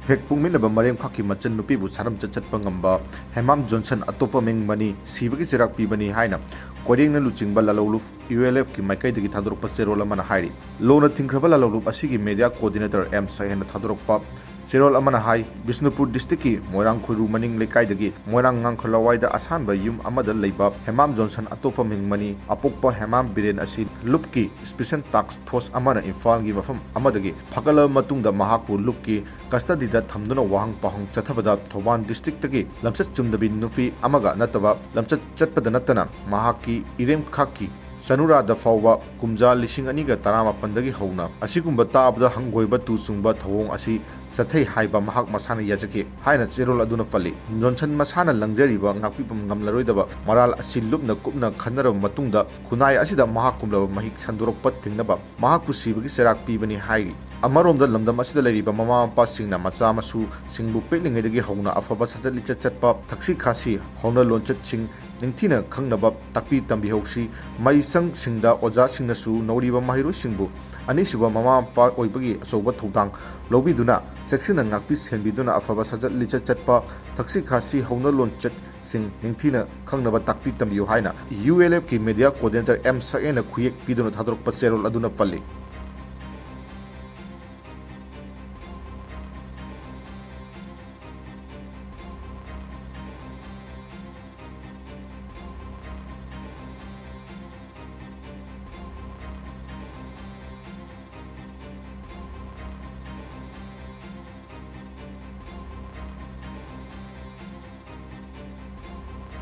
Hek Pokminaba maremkhakki machal nupi bu Saramchat chatpa ngamba Hemam Johnson atoppa Mani seebagi ceirak peebani haina Koirengna luchingba lalhoulup UNLF ki maikeidagi thadorakpa cherol amana hairi lona thingkraba lalhoulup asigi media coordinator haina thadorakpa cherol amana hai Bisnupur district ki moirang khoiru maning lekaidagi moirang ngangkhalawaida asanba yum amada leiba Hemam Johnson atoppa Mani apokpa Hemam biren asi lup ki special task force amana Imphal gi mafam amadagi phakala matungda mahakpu lup ki custody da thamduna wahang pahang chathabada Thoban district tagi lamchat chumdabi nupi amaga nataba lamchat chatpada natana mahakki maremkhakki Sanura da fauba kumja lishing aniga tarama pandagi hauna asigumba taabda hangoiba tu chungba thawong asi sathai haiba mahak masana yajaki haina cherol aduna pali Johnson masana langjariba ngakpipam ngamlaroidaba maral asi lupna kupna khanara matungda khunai asida mahak kumlaba mahik sandurakpa tingnaba mahak pusibagi seebagi peebani hairi amaromda lamdam asida leiriba mama mapa singna macha masu singbu peklingedagi hauna afaba sajat lichat chatpa thaksi khasi hauna lonchat sing ningthina khangnaba takpi tambi hoksi maisang singda oja singnasu noriba mahiru singbu anisuba mama mapa oibagi asoba thudang lobiduna seksina ngakpi senbiduna afaba sajat lichat chatpa thaksi khasi hauna lonchat sing ningthina khangnaba takpi tambi haina UNLF ki media coordinator na khuyek piduna thadorakpa cherol aduna pali